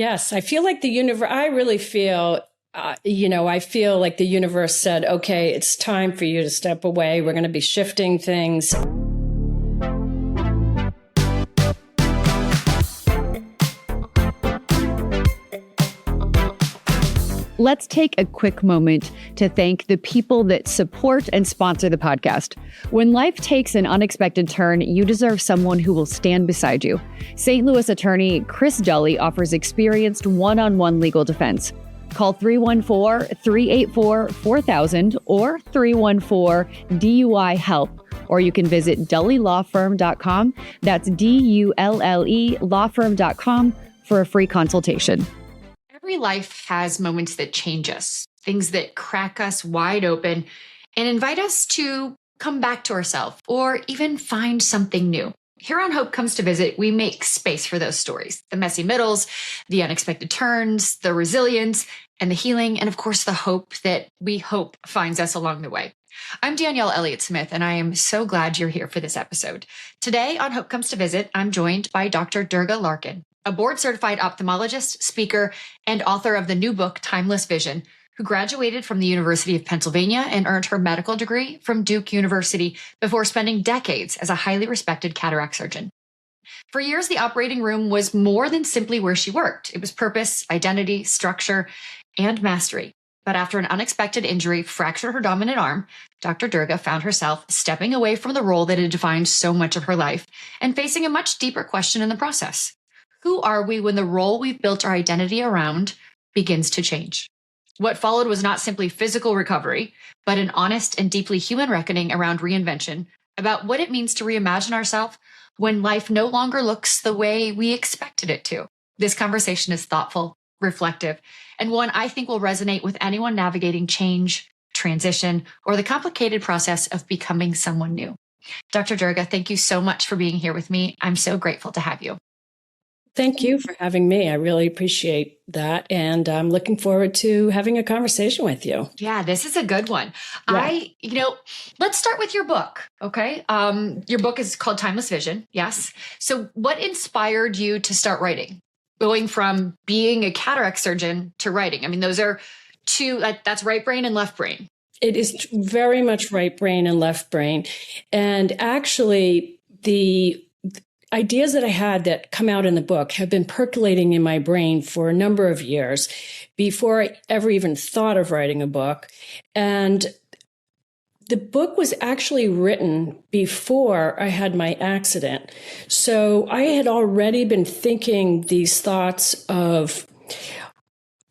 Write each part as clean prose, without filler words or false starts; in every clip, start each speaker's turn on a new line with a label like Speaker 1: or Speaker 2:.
Speaker 1: Yes, I feel like the universe, I really feel, I feel like the universe said, okay, it's time for you to step away. We're going to be shifting things.
Speaker 2: Let's take a quick moment to thank the people that support and sponsor the podcast. When life takes an unexpected turn, you deserve someone who will stand beside you. St. Louis attorney Chris Dully offers experienced one-on-one legal defense. Call 314-384-4000 or 314-DUI-HELP, or you can visit dullylawfirm.com. That's DULLE lawfirm.com for a free consultation.
Speaker 3: Every life has moments that change us, things that crack us wide open and invite us to come back to ourselves or even find something new. Here on Hope Comes to Visit, we make space for those stories, the messy middles, the unexpected turns, the resilience, and the healing, and of course, the hope that we hope finds us along the way. I'm Danielle Elliott-Smith, and I am so glad you're here for this episode. Today on Hope Comes to Visit, I'm joined by Dr. Durga Larkin, a board-certified ophthalmologist, speaker, and author of the new book, Timeless Vision, who graduated from the University of Pennsylvania and earned her medical degree from Duke University before spending decades as a highly respected cataract surgeon. For years, the operating room was more than simply where she worked. It was purpose, identity, structure, and mastery. But after an unexpected injury fractured her dominant arm, Dr. Durga found herself stepping away from the role that had defined so much of her life and facing a much deeper question in the process. Who are we when the role we've built our identity around begins to change? What followed was not simply physical recovery, but an honest and deeply human reckoning around reinvention, about what it means to reimagine ourselves when life no longer looks the way we expected it to. This conversation is thoughtful, reflective, and one I think will resonate with anyone navigating change, transition, or the complicated process of becoming someone new. Dr. Durga, thank you so much for being here with me. I'm so grateful to have you.
Speaker 1: Thank you for having me. I really appreciate that. And I'm looking forward to having a conversation with you.
Speaker 3: Yeah, this is a good one.
Speaker 1: Yeah.
Speaker 3: Let's start with your book. Okay. Your book is called Timeless Vision. Yes. So what inspired you to start writing? Going from being a cataract surgeon to writing. I mean, those are two, that's right brain and left brain.
Speaker 1: It is very much right brain and left brain. And actually, the ideas that I had that come out in the book have been percolating in my brain for a number of years before I ever even thought of writing a book. And the book was actually written before I had my accident. So I had already been thinking these thoughts of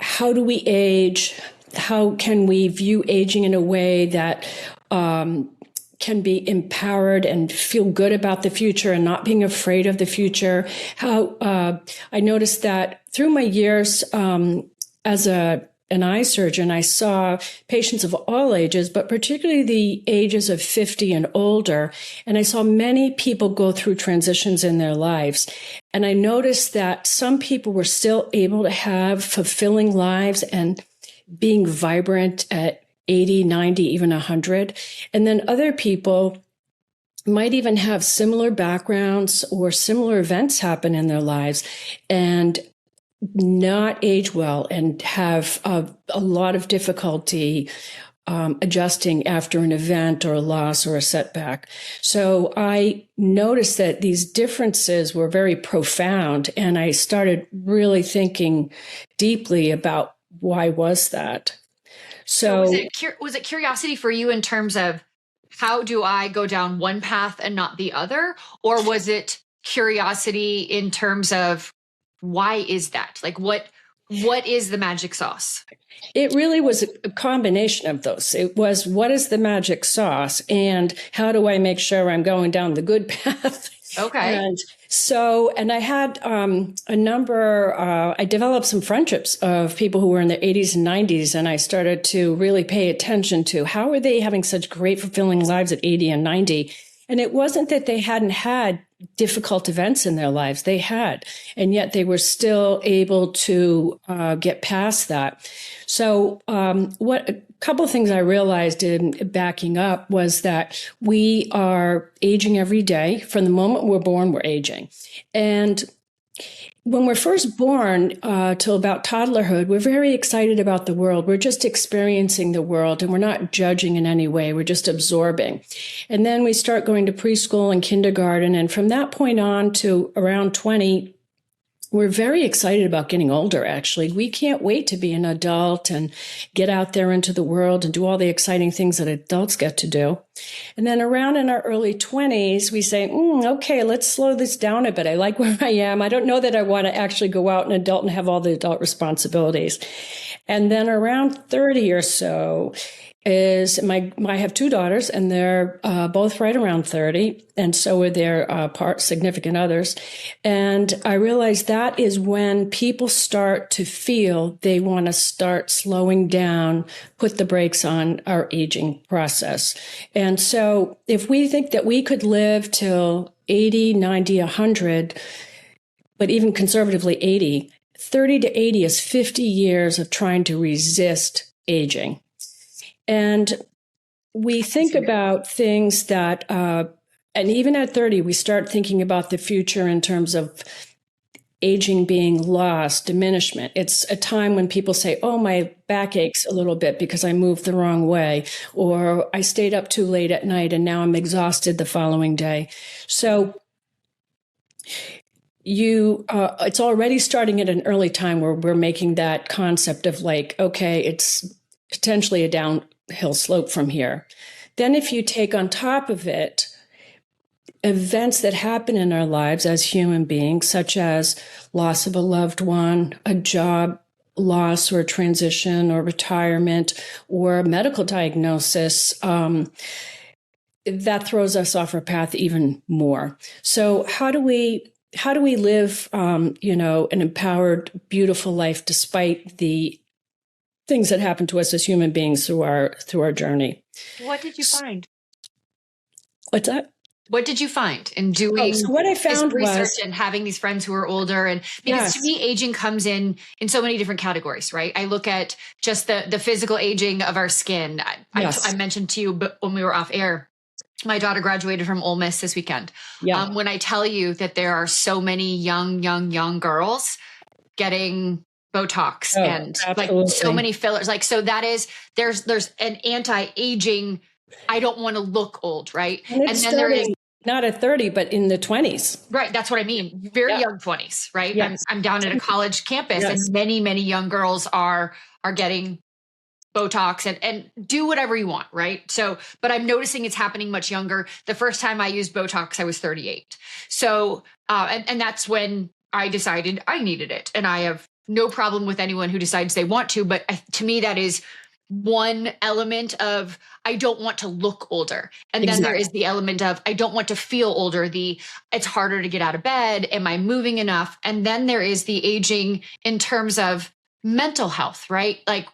Speaker 1: how do we age? How can we view aging in a way that can be empowered and feel good about the future and not being afraid of the future? How I noticed that through my years as an eye surgeon, I saw patients of all ages, but particularly the ages of 50 and older. And I saw many people go through transitions in their lives. And I noticed that some people were still able to have fulfilling lives and being vibrant at 80, 90, even 100. And then other people might even have similar backgrounds or similar events happen in their lives and not age well and have a lot of difficulty adjusting after an event or a loss or a setback. So I noticed that these differences were very profound, and I started really thinking deeply about why was that. So
Speaker 3: was it curiosity for you in terms of how do I go down one path and not the other? Or was it curiosity in terms of why is that? Like what is the magic sauce?
Speaker 1: It really was a combination of those. It was, what is the magic sauce? And how do I make sure I'm going down the good path?
Speaker 3: Okay.
Speaker 1: And I had I developed some friendships of people who were in their 80s and 90s, and I started to really pay attention to how are they having such great, fulfilling lives at 80 and 90. And it wasn't that they hadn't had difficult events in their lives. They had, and yet they were still able to get past that. So a couple of things I realized in backing up was that we are aging every day. From the moment we're born, we're aging. And when we're first born till about toddlerhood, we're very excited about the world. We're just experiencing the world and we're not judging in any way. We're just absorbing. And then we start going to preschool and kindergarten. And from that point on to around 20, we're very excited about getting older, actually. We can't wait to be an adult and get out there into the world and do all the exciting things that adults get to do. And then around in our early 20s, we say, okay, let's slow this down a bit. I like where I am. I don't know that I want to actually go out and adult and have all the adult responsibilities. And then around 30 or so, I have two daughters and they're both right around 30. And so are their significant others. And I realized that is when people start to feel they want to start slowing down, put the brakes on our aging process. And so if we think that we could live till 80, 90, 100, but even conservatively 80, 30 to 80 is 50 years of trying to resist aging. And we think about things that, and even at 30, we start thinking about the future in terms of aging being lost, diminishment. It's a time when people say, oh, my back aches a little bit because I moved the wrong way, or I stayed up too late at night and now I'm exhausted the following day. So it's already starting at an early time where we're making that concept of like, okay, it's potentially a downhill slope from here. Then if you take on top of it events that happen in our lives as human beings, such as loss of a loved one, a job loss or transition or retirement or medical diagnosis, that throws us off our path even more. So how do we live, an empowered, beautiful life despite the things that happen to us as human beings through our journey?
Speaker 3: What did you find?
Speaker 1: What's that?
Speaker 3: What did you find in doing
Speaker 1: so what I found
Speaker 3: research and having these friends who are older? And because to me, aging comes in so many different categories, right? I look at just the physical aging of our skin. I mentioned to you, but when we were off air, my daughter graduated from Ole Miss this weekend. Yeah. When I tell you that there are so many young girls getting Botox and absolutely. Like so many fillers, like, so that is, there's an anti-aging, I don't want to look old. Right.
Speaker 1: And then there is not at 30, but in the 20s.
Speaker 3: Right. That's what I mean. Very young 20s. Right. Yes. I'm down at a college campus and many young girls are getting Botox and do whatever you want. Right. So, but I'm noticing it's happening much younger. The first time I used Botox, I was 38. So, and that's when I decided I needed it. And I have no problem with anyone who decides they want to. But to me, that is one element of, I don't want to look older. And then there is the element of, I don't want to feel older. It's harder to get out of bed. Am I moving enough? And then there is the aging in terms of mental health, right? Like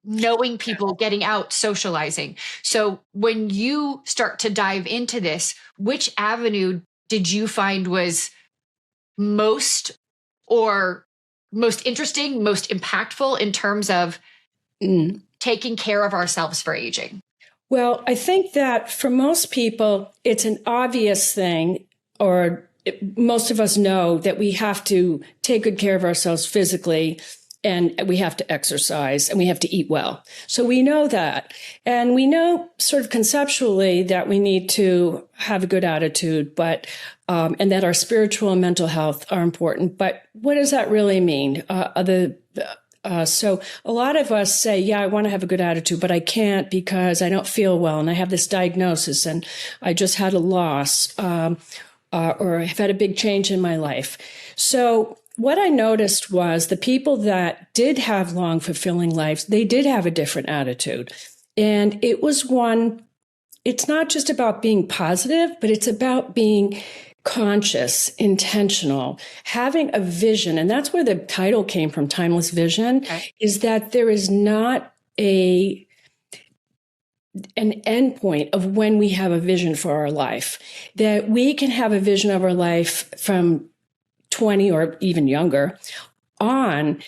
Speaker 3: knowing people, getting out, socializing. So when you start to dive into this, which avenue did you find was most interesting, most impactful in terms of taking care of ourselves for aging?
Speaker 1: Well, I think that for most people, it's an obvious thing, or most of us know that we have to take good care of ourselves physically, and we have to exercise, and we have to eat well. So we know that. And we know sort of conceptually that we need to have a good attitude, but and that our spiritual and mental health are important. But what does that really mean? So a lot of us say, yeah, I want to have a good attitude, but I can't because I don't feel well. And I have this diagnosis and I just had a loss or I've had a big change in my life. So what I noticed was the people that did have long, fulfilling lives, they did have a different attitude. And it was it's not just about being positive, but it's about being conscious, intentional, having a vision. And that's where the title came from, Timeless Vision, is that there is not an end point of when we have a vision for our life, that we can have a vision of our life from 20 or even younger on,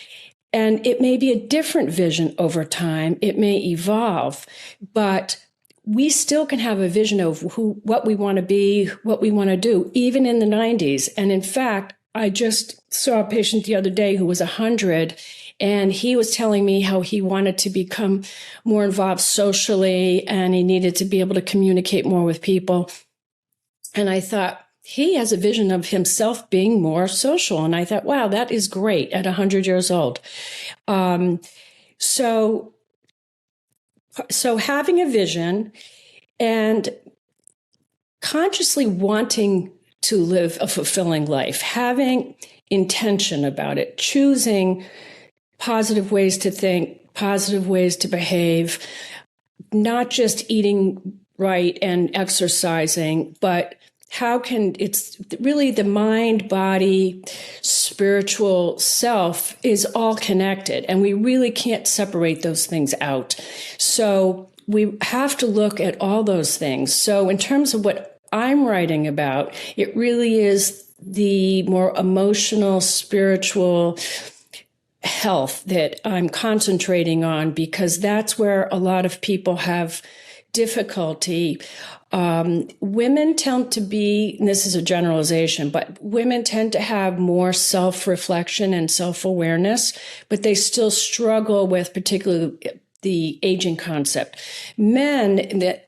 Speaker 1: and it may be a different vision over time. It may evolve, but we still can have a vision of what we want to be, what we want to do, even in the 90s. And in fact, I just saw a patient the other day who was 100, and he was telling me how he wanted to become more involved socially, and he needed to be able to communicate more with people. And I thought, he has a vision of himself being more social. And I thought, wow, that is great at 100 years old. So having a vision and consciously wanting to live a fulfilling life, having intention about it, choosing positive ways to think, positive ways to behave, not just eating right and exercising, but it's really the mind, body, spiritual self is all connected, and we really can't separate those things out. So we have to look at all those things. So in terms of what I'm writing about, it really is the more emotional, spiritual health that I'm concentrating on, because that's where a lot of people have difficulty. Women tend to be, and this is a generalization, but women tend to have more self-reflection and self-awareness, but they still struggle with particularly the aging concept. Men that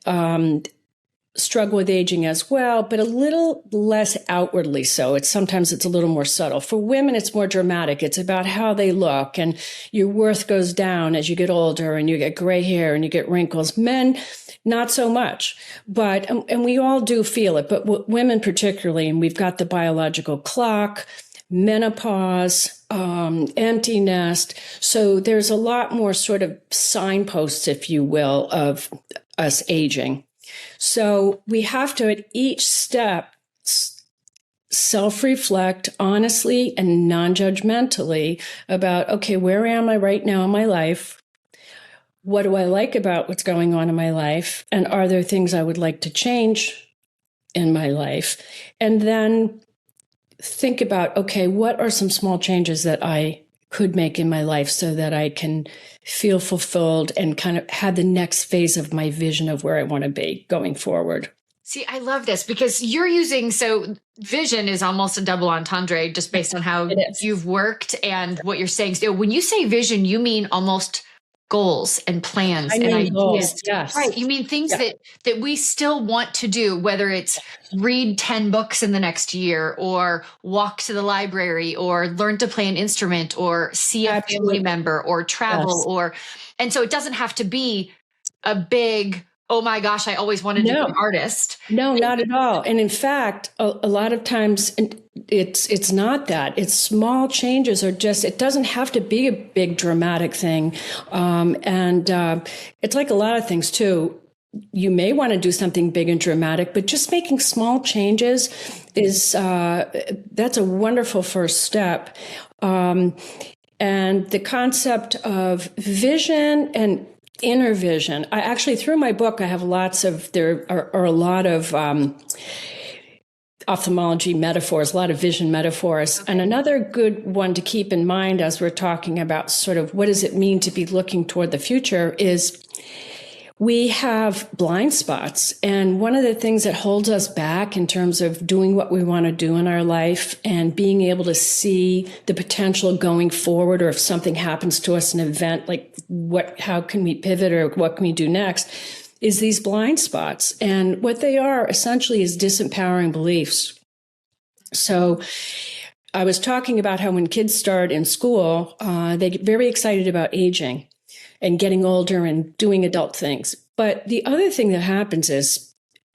Speaker 1: struggle with aging as well, but a little less outwardly so. Sometimes it's a little more subtle. For women, it's more dramatic. It's about how they look, and your worth goes down as you get older, and you get gray hair and you get wrinkles. Men, not so much, but, and we all do feel it, but women particularly, and we've got the biological clock, menopause, empty nest. So there's a lot more sort of signposts, if you will, of us aging. So we have to, at each step, self-reflect honestly and non-judgmentally about, okay, where am I right now in my life? What do I like about what's going on in my life? And are there things I would like to change in my life? And then think about, okay, what are some small changes that I could make in my life so that I can feel fulfilled and kind of have the next phase of my vision of where I want to be going forward.
Speaker 3: See, I love this because so vision is almost a double entendre just based on how you've worked and what you're saying. So when you say vision, you mean almost goals and plans and ideas.
Speaker 1: Goals, yes.
Speaker 3: Right. You mean things that we still want to do, whether it's read 10 books in the next year or walk to the library or learn to play an instrument or see a family member or travel and so it doesn't have to be a big, oh my gosh, I always wanted to be an artist.
Speaker 1: No, not at all. And in fact, a lot of times it's not that. It's small changes or just, it doesn't have to be a big dramatic thing. It's like a lot of things too. You may want to do something big and dramatic, but just making small changes is, that's a wonderful first step. And the concept of vision and inner vision. I actually, through my book, I have there are a lot of ophthalmology metaphors, a lot of vision metaphors. Okay. And another good one to keep in mind as we're talking about sort of what does it mean to be looking toward the future is we have blind spots. And one of the things that holds us back in terms of doing what we want to do in our life and being able to see the potential going forward, or if something happens to us, an event, like how can we pivot or what can we do next, is these blind spots. And what they are essentially is disempowering beliefs. So I was talking about how when kids start in school, they get very excited about aging and getting older and doing adult things. But the other thing that happens is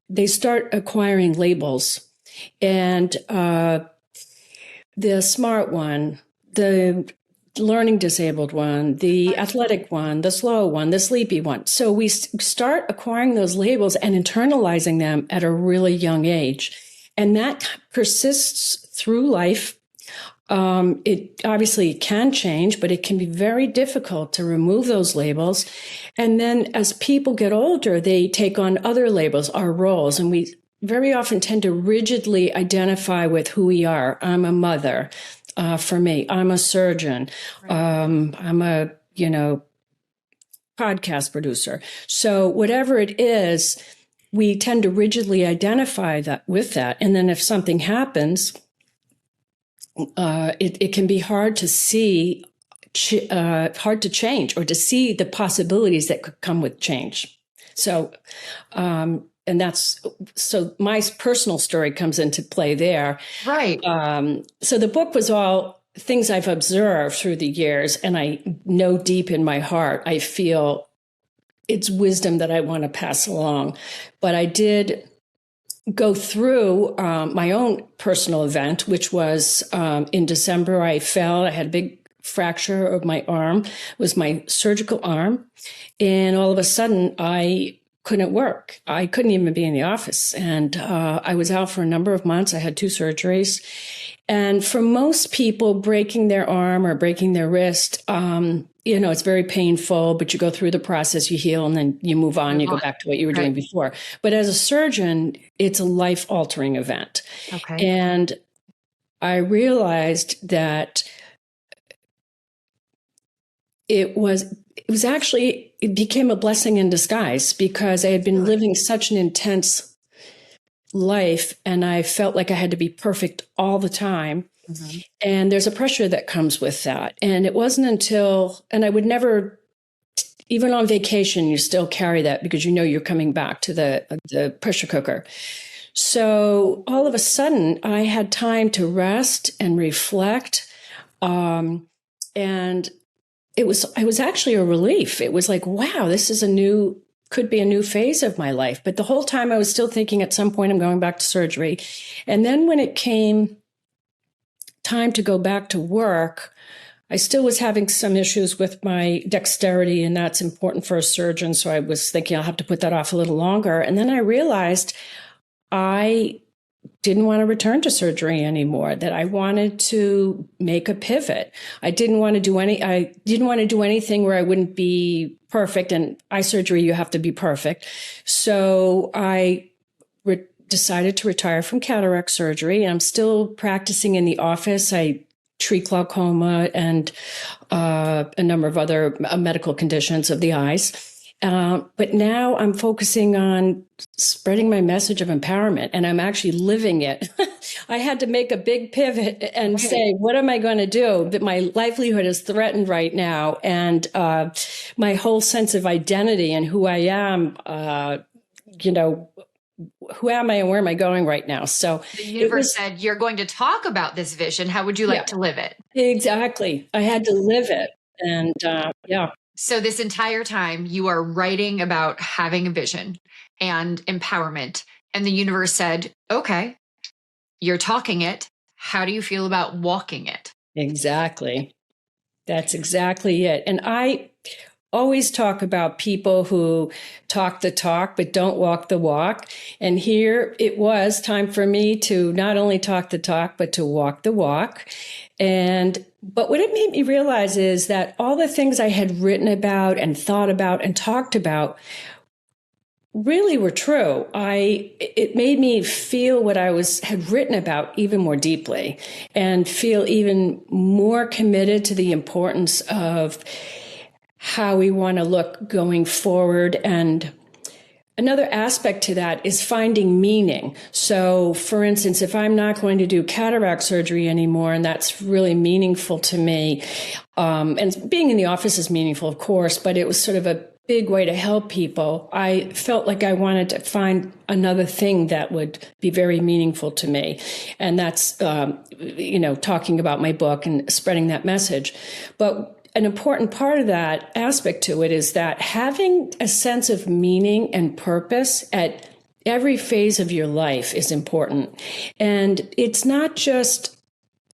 Speaker 1: they start acquiring labels. And the smart one, the learning disabled one, the athletic one, the slow one, the sleepy one. So we start acquiring those labels and internalizing them at a really young age. And that persists through life. It obviously can change, but it can be very difficult to remove those labels. And then as people get older, they take on other labels, our roles, and we very often tend to rigidly identify with who we are. I'm a mother. For me, I'm a surgeon. I'm a, podcast producer. So whatever it is, we tend to rigidly identify with that. And then if something happens, it can be hard to see, hard to change, or to see the possibilities that could come with change. So, and that's, so my personal story comes into play there.
Speaker 3: Right.
Speaker 1: So the book was all things I've observed through the years, and I know deep in my heart, I feel it's wisdom that I want to pass along. But I did go through my own personal event, which was in December. I fell. I had a big fracture of my arm. It was my surgical arm. And all of a sudden, I couldn't work. I couldn't even be in the office. And I was out for a number of months. I had 2 surgeries. And for most people, breaking their arm or breaking their wrist, it's very painful, but you go through the process, you heal, and then you move on, you go back to what you were doing before. But as a surgeon, it's a life-altering event.
Speaker 3: Okay.
Speaker 1: And I realized that it became a blessing in disguise, because I had been living such an intense life, and I felt like I had to be perfect all the time. Mm-hmm. And there's a pressure that comes with that. And it wasn't until, and I would never, even on vacation, you still carry that because you know you're coming back to the pressure cooker. So all of a sudden, I had time to rest and reflect. And it was actually a relief. It was like, wow, this is could be a new phase of my life. But the whole time I was still thinking at some point I'm going back to surgery. And then when it came time to go back to work, I still was having some issues with my dexterity, and that's important for a surgeon. So I was thinking I'll have to put that off a little longer. And then I realized I didn't want to return to surgery anymore, that I wanted to make a pivot. I didn't want to do anything where I wouldn't be perfect. And eye surgery, you have to be perfect. So I decided to retire from cataract surgery. And I'm still practicing in the office. I treat glaucoma and a number of other medical conditions of the eyes. But now I'm focusing on spreading my message of empowerment, and I'm actually living it. I had to make a big pivot and say, what am I going to do? That my livelihood is threatened right now. And my whole sense of identity and who I am, who am I and where am I going right now? So
Speaker 3: the universe said, you're going to talk about this vision. How would you like to live it?
Speaker 1: Exactly. I had to live it. And
Speaker 3: So this entire time you are writing about having a vision and empowerment, and the universe said, okay, you're talking it. How do you feel about walking it?
Speaker 1: Exactly. That's exactly it. And I always talk about people who talk the talk, but don't walk the walk. And here it was time for me to not only talk the talk, but to walk the walk. But what it made me realize is that all the things I had written about and thought about and talked about really were true. It made me feel what I had written about even more deeply, and feel even more committed to the importance of how we want to look going forward. And another aspect to that is finding meaning. So, for instance, if I'm not going to do cataract surgery anymore, and that's really meaningful to me, and being in the office is meaningful, of course, but it was sort of a big way to help people. I felt like I wanted to find another thing that would be very meaningful to me. And that's, talking about my book and spreading that message. But an important part of that aspect to it is that having a sense of meaning and purpose at every phase of your life is important. And it's not just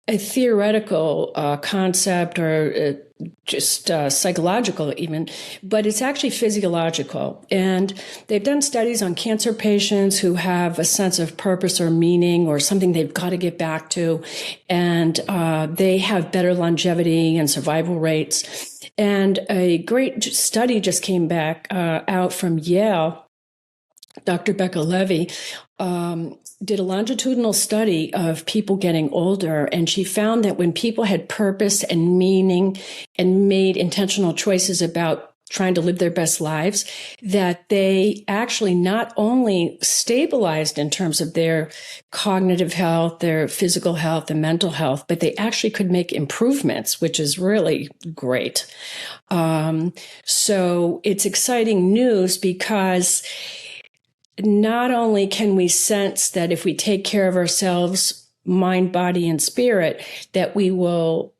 Speaker 1: a theoretical concept or just psychological even, but it's actually physiological. And they've done studies on cancer patients who have a sense of purpose or meaning or something they've got to get back to. And they have better longevity and survival rates. And a great study just came back out from Yale. Dr. Becca Levy did a longitudinal study of people getting older, and she found that when people had purpose and meaning and made intentional choices about trying to live their best lives, that they actually not only stabilized in terms of their cognitive health, their physical health, and mental health, but they actually could make improvements, which is really great. So it's exciting news because not only can we sense that if we take care of ourselves, mind, body, and spirit, that we will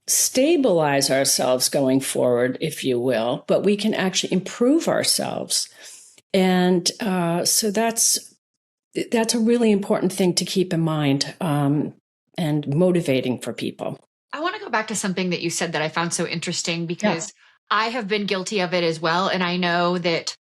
Speaker 1: stabilize ourselves going forward, if you will, but we can actually improve ourselves. And so that's a really important thing to keep in mind, and motivating for people.
Speaker 3: I want to go back to something that you said that I found so interesting, because I have been guilty of it as well. And I know that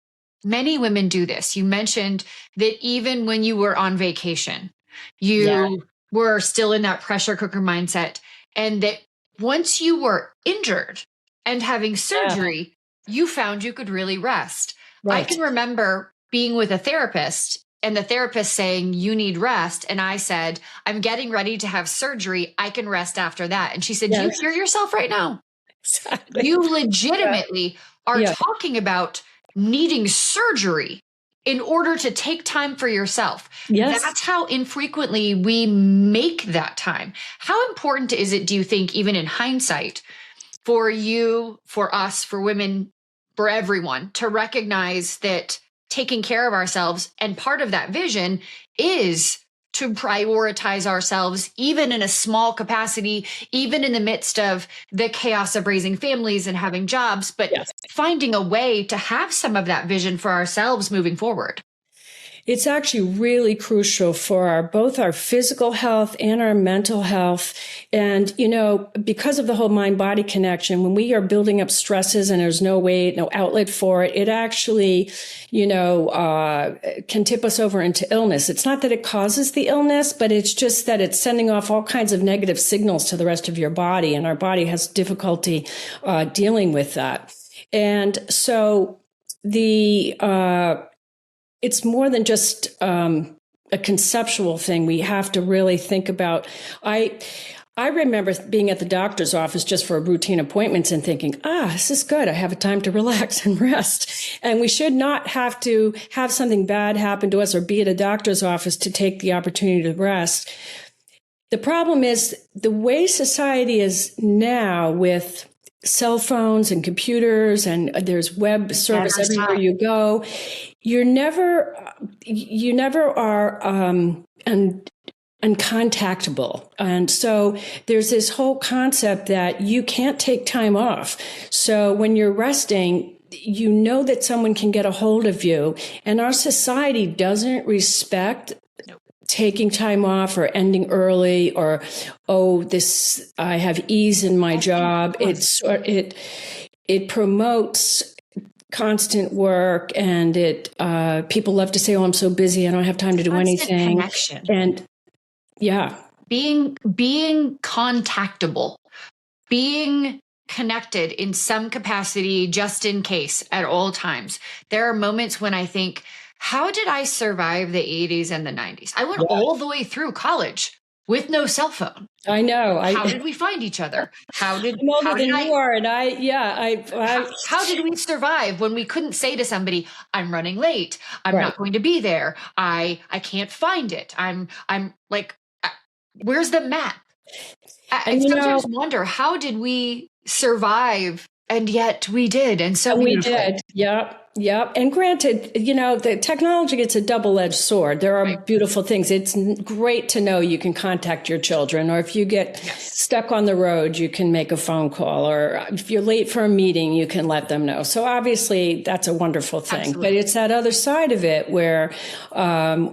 Speaker 3: many women do this. You mentioned that even when you were on vacation, you were still in that pressure cooker mindset, and that once you were injured and having surgery, you found you could really rest. Right. I can remember being with a therapist and the therapist saying, you need rest. And I said, I'm getting ready to have surgery. I can rest after that. And she said, do you hear yourself right now? Exactly. You legitimately are talking about needing surgery in order to take time for yourself. Yes. That's how infrequently we make that time. How important is it, do you think, even in hindsight, for you, for us, for women, for everyone, to recognize that taking care of ourselves, and part of that vision is to prioritize ourselves, even in a small capacity, even in the midst of the chaos of raising families and having jobs, but finding a way to have some of that vision for ourselves moving forward?
Speaker 1: It's actually really crucial for both our physical health and our mental health. And, because of the whole mind-body connection, when we are building up stresses and there's no outlet for it, it actually, can tip us over into illness. It's not that it causes the illness, but it's just that it's sending off all kinds of negative signals to the rest of your body. And our body has difficulty dealing with that. And so it's more than just a conceptual thing. We have to really think about. I remember being at the doctor's office just for routine appointments and thinking, this is good. I have a time to relax and rest. And we should not have to have something bad happen to us or be at a doctor's office to take the opportunity to rest. The problem is the way society is now, with cell phones and computers, and there's web service everywhere you go. You never are uncontactable. And so there's this whole concept that you can't take time off. So when you're resting, you know that someone can get a hold of you. And our society doesn't respect taking time off or ending early, or, I have ease in my job. It promotes constant work, and people love to say, I'm so busy, I don't have time to do anything. Connection. And being contactable, being connected in some capacity, just in case, at all times. There are moments when I think, how did I survive the 80s and the 90s? I went all the way through college with no cell phone. I know. How did we find each other? How did you are? And how did we survive when we couldn't say to somebody, I'm running late, I'm not going to be there, I can't find it, I'm like, where's the map? I sometimes wonder, how did we survive? And yet we did. And so we did. Yep. And granted, the technology gets a double-edged sword. There are beautiful things. It's great to know you can contact your children, or if you get stuck on the road, you can make a phone call, or if you're late for a meeting, you can let them know. So obviously that's a wonderful thing. Absolutely. But it's that other side of it where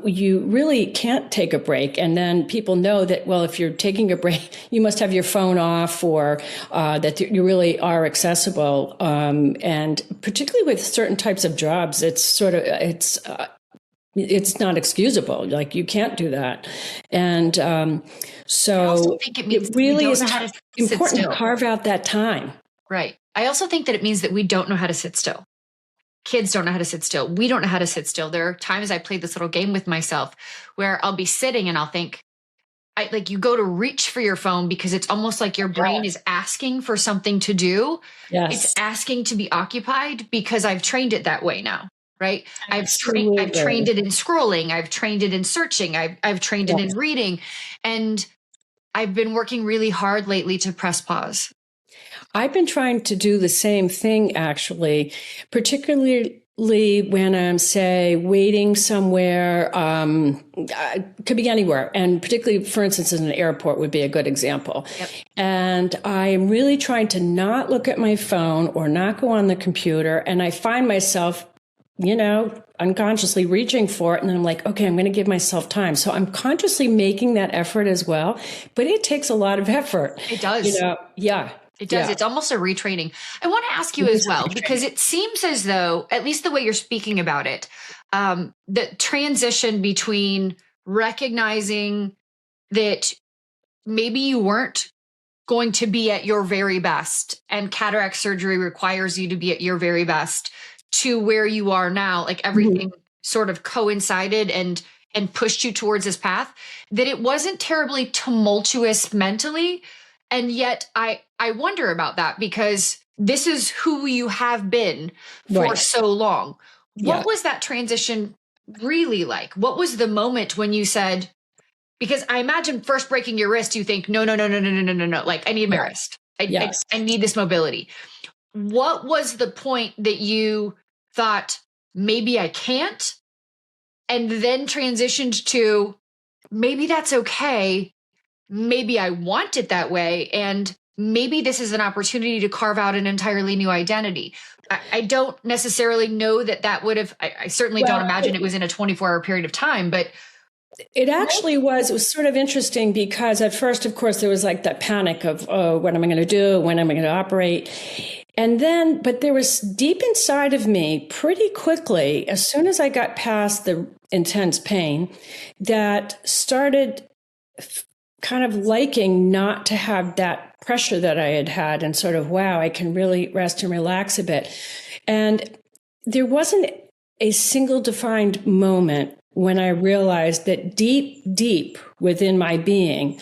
Speaker 1: you really can't take a break. And then people know that, well, if you're taking a break, you must have your phone off, or that you really are accessible. And particularly with certain types of jobs, it's not excusable. Like, you can't do that. And so I also think it really is important to carve out that time. Right. I also think that it means that we don't know how to sit still. Kids don't know how to sit still. We don't know how to sit still. There are times I played this little game with myself where I'll be sitting and I'll think,
Speaker 3: like you go to reach for your phone because it's almost like your brain is asking for something to do.
Speaker 1: Yes.
Speaker 3: It's asking to be occupied because I've trained it that way now, right? I've trained it in scrolling. I've trained it in searching. I've trained it in reading. And I've been working really hard lately to press pause.
Speaker 1: I've been trying to do the same thing, actually, particularly when I'm, say, waiting somewhere, could be anywhere. And particularly, for instance, in an airport would be a good example.
Speaker 3: Yep.
Speaker 1: And I'm really trying to not look at my phone or not go on the computer. And I find myself, unconsciously reaching for it. And then I'm like, okay, I'm going to give myself time. So I'm consciously making that effort as well. But it takes a lot of effort.
Speaker 3: It does.
Speaker 1: Yeah.
Speaker 3: It does.
Speaker 1: Yeah.
Speaker 3: It's almost a retraining. I want to ask you as well, because it seems as though, at least the way you're speaking about it, the transition between recognizing that maybe you weren't going to be at your very best and cataract surgery requires you to be at your very best to where you are now, like everything sort of coincided and pushed you towards this path, that it wasn't terribly tumultuous mentally. And yet I wonder about that because this is who you have been for so long. What was that transition really like? What was the moment when you said, because I imagine first breaking your wrist, you think, no. Like I need my wrist. I need this mobility. What was the point that you thought maybe I can't? And then transitioned to maybe that's okay. Maybe I want it that way. And maybe this is an opportunity to carve out an entirely new identity. I don't necessarily know that would have, I certainly don't imagine it was in a 24-hour period of time, but
Speaker 1: it actually was. It was sort of interesting because at first, of course, there was like that panic of, oh, what am I going to do? When am I going to operate? And then, but there was deep inside of me pretty quickly, as soon as I got past the intense pain, that started kind of liking not to have that pressure that I had had and sort of, wow, I can really rest and relax a bit. And there wasn't a single defined moment when I realized that deep within my being,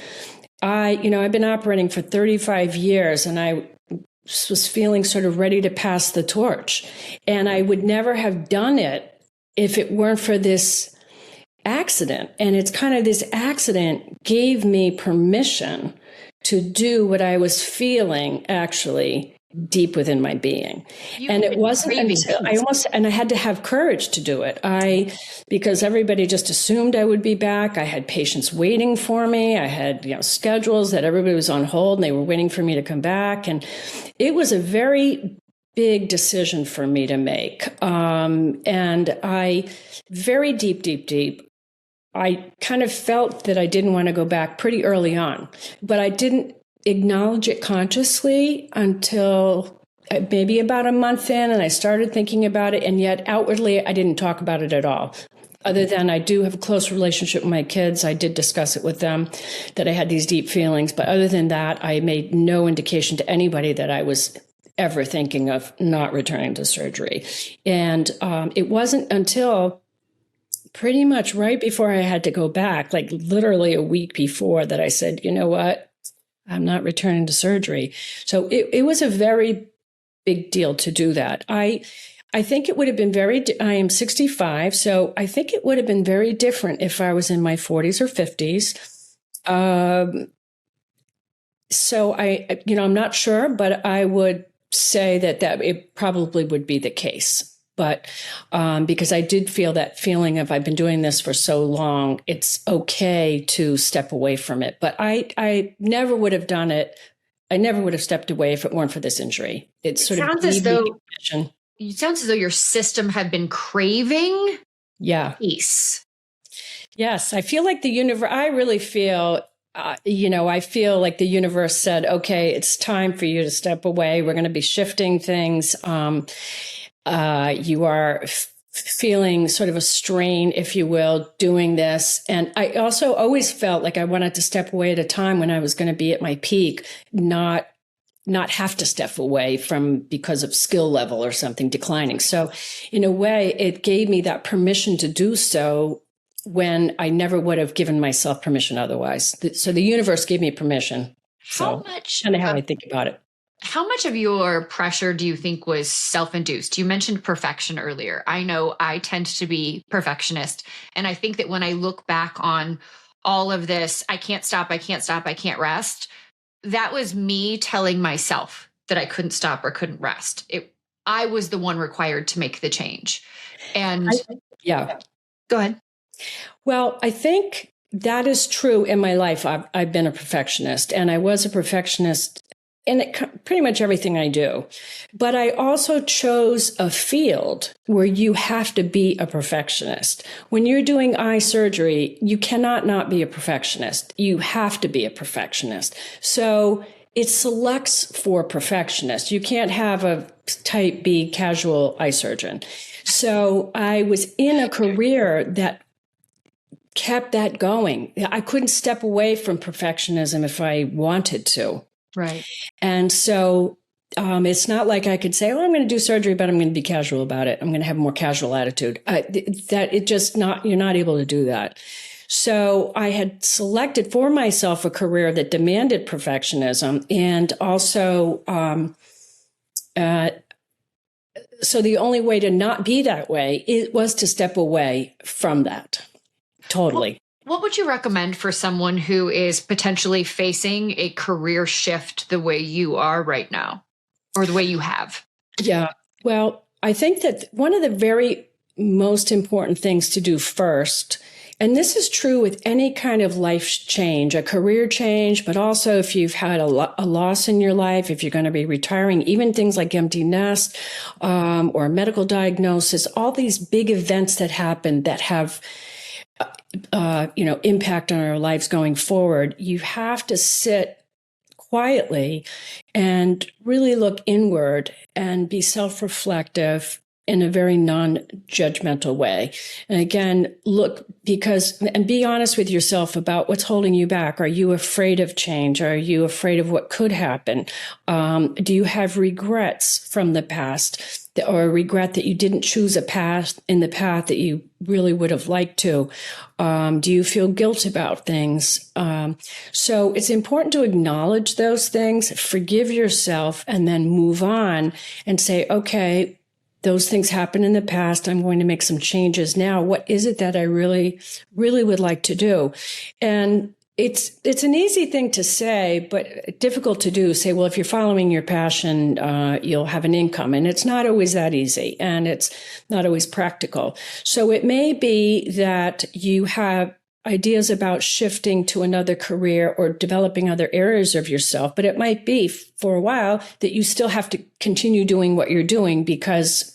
Speaker 1: I've been operating for 35 years and I was feeling sort of ready to pass the torch. And I would never have done it if it weren't for this accident. And it's kind of this accident gave me permission to do what I was feeling actually deep within my being. And it wasn't until I had to have courage to do it. Because everybody just assumed I would be back. I had patients waiting for me. I had, schedules that everybody was on hold and they were waiting for me to come back. And it was a very big decision for me to make. And I, very deep, I kind of felt that I didn't want to go back pretty early on, but I didn't acknowledge it consciously until maybe about a month in, and I started thinking about it. And yet outwardly, I didn't talk about it at all. Other than I do have a close relationship with my kids. I did discuss it with them that I had these deep feelings. But other than that, I made no indication to anybody that I was ever thinking of not returning to surgery. And it wasn't until pretty much right before I had to go back, like literally a week before, that I said, you know what? I'm not returning to surgery. So it was a very big deal to do that. I think it would have been I am 65, so I think it would have been very different if I was in my 40s or 50s. So I'm not sure, but I would say that it probably would be the case. But because I did feel that feeling of I've been doing this for so long, it's okay to step away from it. But I never would have done it. I never would have stepped away if it weren't for this injury. It sounds as though your system had been craving peace. Yes, I feel like the universe. I really feel. I feel like the universe said, "Okay, it's time for you to step away. We're going to be shifting things." You are feeling sort of a strain, if you will, doing this. And I also always felt like I wanted to step away at a time when I was going to be at my peak, not have to step away because of skill level or something declining. So in a way, it gave me that permission to do so when I never would have given myself permission otherwise. So the universe gave me permission.
Speaker 3: How
Speaker 1: So
Speaker 3: much
Speaker 1: kind of how I think about it.
Speaker 3: How much of your pressure do you think was self-induced? You mentioned perfection earlier. I know I tend to be perfectionist. And I think that when I look back on all of this, I can't stop, I can't stop, I can't rest. That was me telling myself that I couldn't stop or couldn't rest. I was the one required to make the change. And
Speaker 1: Yeah.
Speaker 3: Go ahead.
Speaker 1: Well, I think that is true in my life. I've been a perfectionist, and I was a perfectionist in pretty much everything I do. But I also chose a field where you have to be a perfectionist. When you're doing eye surgery, you cannot not be a perfectionist. You have to be a perfectionist. So it selects for perfectionists. You can't have a type B casual eye surgeon. So I was in a career that kept that going. I couldn't step away from perfectionism if I wanted to.
Speaker 3: Right.
Speaker 1: And so it's not like I could say, oh, I'm going to do surgery, but I'm going to be casual about it. I'm going to have a more casual attitude. You're not able to do that. So I had selected for myself a career that demanded perfectionism. And also, so the only way to not be that way was to step away from that. Totally.
Speaker 3: What would you recommend for someone who is potentially facing a career shift the way you are right now, or the way you have?
Speaker 1: Yeah. Well, I think that one of the very most important things to do first, and this is true with any kind of life change, a career change, but also if you've had a loss in your life, if you're going to be retiring, even things like empty nest or a medical diagnosis, all these big events that happen that have impact on our lives going forward, you have to sit quietly and really look inward and be self-reflective in a very non-judgmental way. And again, and be honest with yourself about what's holding you back. Are you afraid of change? Are you afraid of what could happen? Do you have regrets from the past, or a regret that you didn't choose a path in the path that you really would have liked to? Do you feel guilt about things? So it's important to acknowledge those things, forgive yourself, and then move on and say, okay, those things happened in the past. I'm going to make some changes now. What is it that I really, really would like to do? And it's an easy thing to say, but difficult to do. Say, well, if you're following your passion, you'll have an income. And it's not always that easy, and it's not always practical. So it may be that you have ideas about shifting to another career or developing other areas of yourself, but it might be for a while that you still have to continue doing what you're doing, because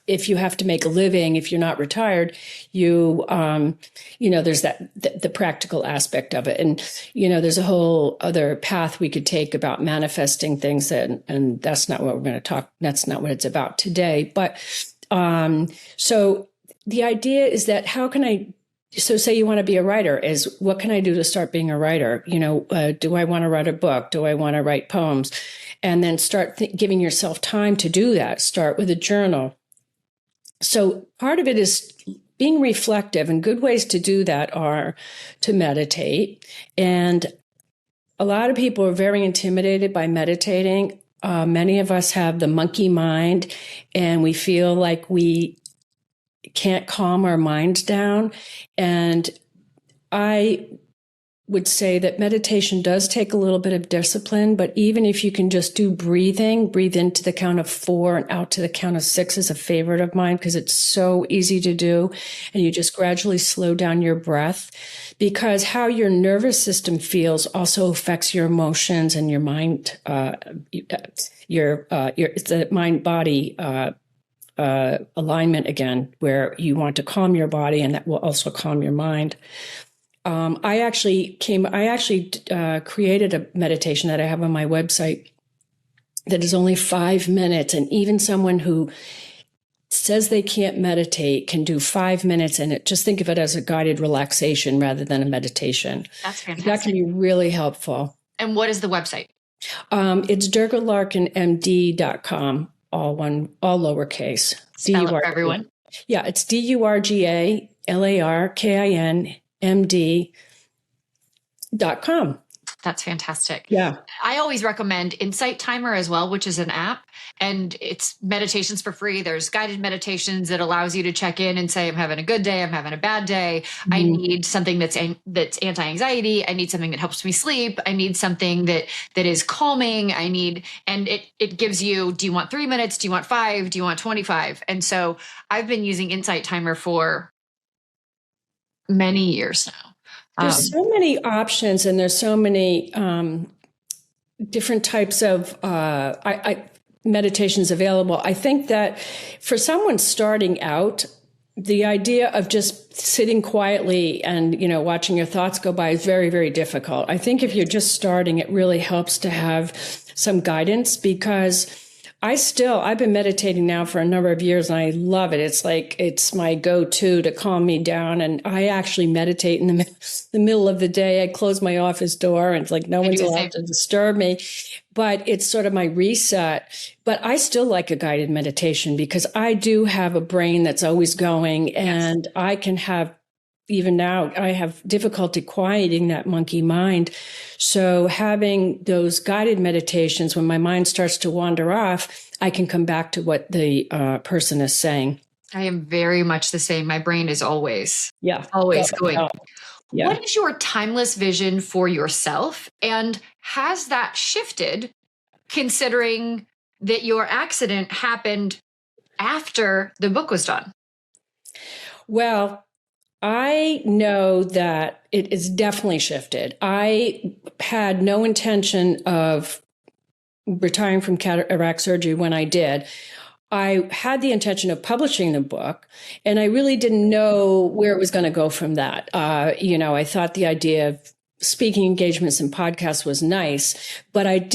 Speaker 1: if you have to make a living, if you're not retired, there's the practical aspect of it. And, there's a whole other path we could take about manifesting things, and that's not what we're going to talk. That's not what it's about today. But, so the idea is that so say you want to be a writer, is what can I do to start being a writer? Do I want to write a book? Do I want to write poems? And then start giving yourself time to do that. Start with a journal. So part of it is being reflective, and good ways to do that are to meditate. And a lot of people are very intimidated by meditating. Many of us have the monkey mind, and we feel like we can't calm our minds down. And I would say that meditation does take a little bit of discipline, but even if you can just do breathe into the count of 4 and out to the count of 6 is a favorite of mine, because it's so easy to do. And you just gradually slow down your breath, because how your nervous system feels also affects your emotions and your mind, it's the mind-body alignment again, where you want to calm your body, and that will also calm your mind. I actually created a meditation that I have on my website that is only 5 minutes. And even someone who says they can't meditate can do 5 minutes, and just think of it as a guided relaxation rather than a meditation.
Speaker 3: That's fantastic.
Speaker 1: That can be really helpful.
Speaker 3: And what is the website?
Speaker 1: It's durgalarkinmd.com, all lowercase.
Speaker 3: Spell it for everyone.
Speaker 1: Yeah, it's DURGA LARKINMD.com.
Speaker 3: That's fantastic.
Speaker 1: Yeah.
Speaker 3: I always recommend Insight Timer as well, which is an app, and it's meditations for free. There's guided meditations that allows you to check in and say, I'm having a good day. I'm having a bad day.
Speaker 1: Mm-hmm.
Speaker 3: I need something that's anti-anxiety. I need something that helps me sleep. I need something that is calming. And it gives you, do you want 3 minutes? Do you want 5? Do you want 25? And so I've been using Insight Timer for many years now.
Speaker 1: There's so many options, and there's so many different types of meditations available. I think that for someone starting out, the idea of just sitting quietly and, watching your thoughts go by is very, very difficult. I think if you're just starting, it really helps to have some guidance, because I've been meditating now for a number of years, and I love it. It's like, it's my go-to to calm me down. And I actually meditate in the middle of the day. I close my office door, and it's like no one's allowed to disturb me, but it's sort of my reset. But I still like a guided meditation, because I do have a brain that's always going, and I can have, even now, I have difficulty quieting that monkey mind. So having those guided meditations, when my mind starts to wander off, I can come back to what the person is saying.
Speaker 3: I am very much the same. My brain is always going.
Speaker 1: Yeah.
Speaker 3: What is your timeless vision for yourself? And has that shifted, considering that your accident happened after the book was done?
Speaker 1: Well, I know that it is definitely shifted. I had no intention of retiring from cataract surgery when I did. I had the intention of publishing the book, and I really didn't know where it was going to go from that. I thought the idea of speaking engagements and podcasts was nice, but I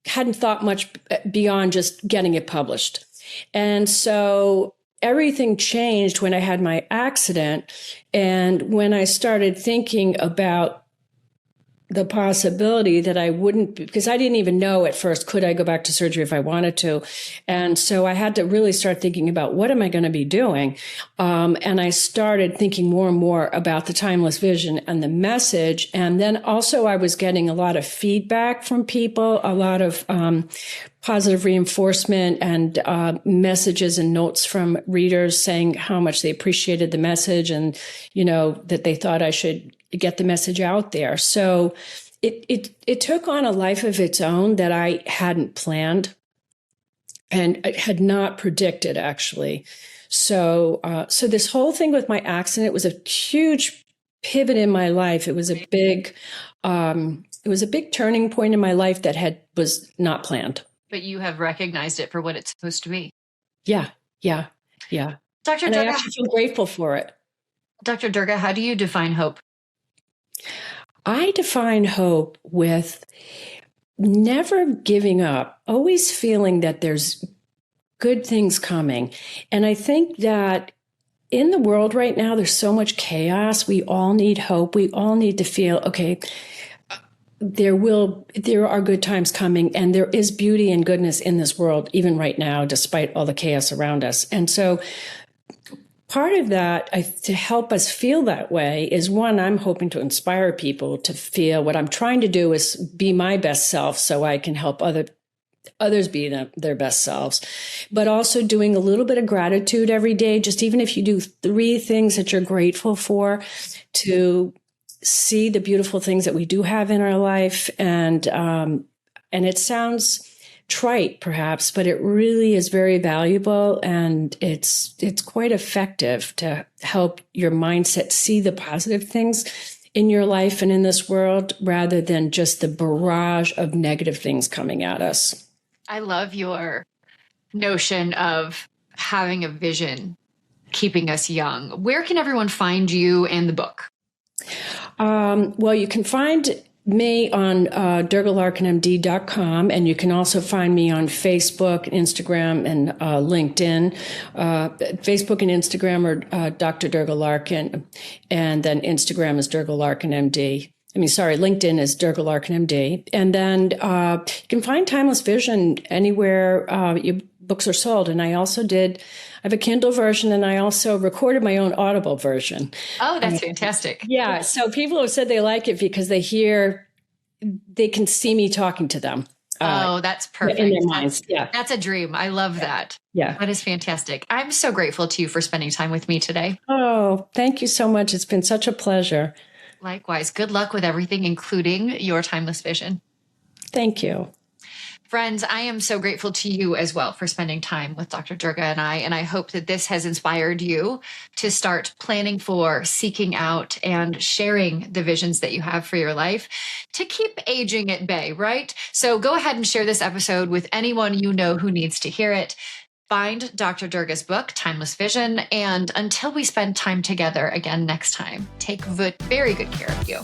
Speaker 1: hadn't thought much beyond just getting it published. And so everything changed when I had my accident, and when I started thinking about the possibility that I wouldn't, because I didn't even know at first, could I go back to surgery if I wanted to? And so I had to really start thinking about, what am I going to be doing? And I started thinking more and more about the timeless vision and the message. And then also I was getting a lot of feedback from people, a lot of positive reinforcement and messages and notes from readers saying how much they appreciated the message, and, that they thought I should get the message out there. So it took on a life of its own that I hadn't planned and I had not predicted, actually. So this whole thing with my accident was a huge pivot in my life. It was a big turning point in my life that was not planned.
Speaker 3: But you have recognized it for what it's supposed to be.
Speaker 1: Yeah.
Speaker 3: Dr.
Speaker 1: And
Speaker 3: Durga,
Speaker 1: I actually feel grateful for it.
Speaker 3: Dr. Durga, how do you define hope?
Speaker 1: I define hope with never giving up, always feeling that there's good things coming. And I think that in the world right now, there's so much chaos. We all need hope. We all need to feel, okay, there are good times coming, and there is beauty and goodness in this world, even right now, despite all the chaos around us. And so part of that, to help us feel that way, is one, I'm hoping to inspire people to feel, what I'm trying to do is be my best self so I can help others be their best selves, but also doing a little bit of gratitude every day. Just even if you do 3 things that you're grateful for, to see the beautiful things that we do have in our life. And it sounds trite perhaps, but it really is very valuable, and it's quite effective to help your mindset see the positive things in your life and in this world, rather than just the barrage of negative things coming at us.
Speaker 3: I love your notion of having a vision, keeping us young. Where can everyone find you and the book?
Speaker 1: Well, you can find me on durgalarkinmd.com, and you can also find me on Facebook, Instagram, and LinkedIn. Facebook and Instagram are Dr. Durga Larkin, and then Instagram is Durga Larkin MD. LinkedIn is Durga Larkin MD. And then you can find Timeless Vision anywhere books are sold. And I have a Kindle version, and I also recorded my own Audible version.
Speaker 3: Oh, that's fantastic.
Speaker 1: Yeah. So people have said they like it because they can see me talking to them.
Speaker 3: Oh, that's perfect.
Speaker 1: In their minds.
Speaker 3: That's a dream. I love that.
Speaker 1: Yeah.
Speaker 3: That is fantastic. I'm so grateful to you for spending time with me today.
Speaker 1: Oh, thank you so much. It's been such a pleasure.
Speaker 3: Likewise. Good luck with everything, including your timeless vision.
Speaker 1: Thank you.
Speaker 3: Friends, I am so grateful to you as well for spending time with Dr. Durga and I hope that this has inspired you to start planning for, seeking out, and sharing the visions that you have for your life to keep aging at bay, right? So go ahead and share this episode with anyone you know who needs to hear it. Find Dr. Durga's book, Timeless Vision, and until we spend time together again next time, take very good care of you.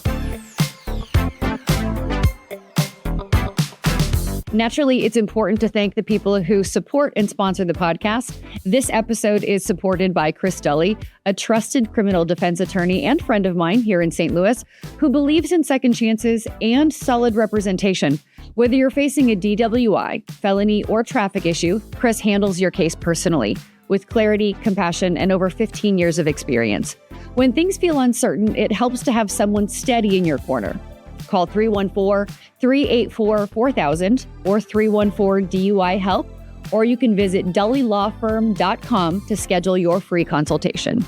Speaker 2: Naturally, it's important to thank the people who support and sponsor the podcast. This episode is supported by Chris Dully, a trusted criminal defense attorney and friend of mine here in St. Louis, who believes in second chances and solid representation. Whether you're facing a DWI, felony, or traffic issue, Chris handles your case personally with clarity, compassion, and over 15 years of experience. When things feel uncertain, it helps to have someone steady in your corner. Call 314-384-4000 or 314-DUI-HELP, or you can visit dullylawfirm.com to schedule your free consultation.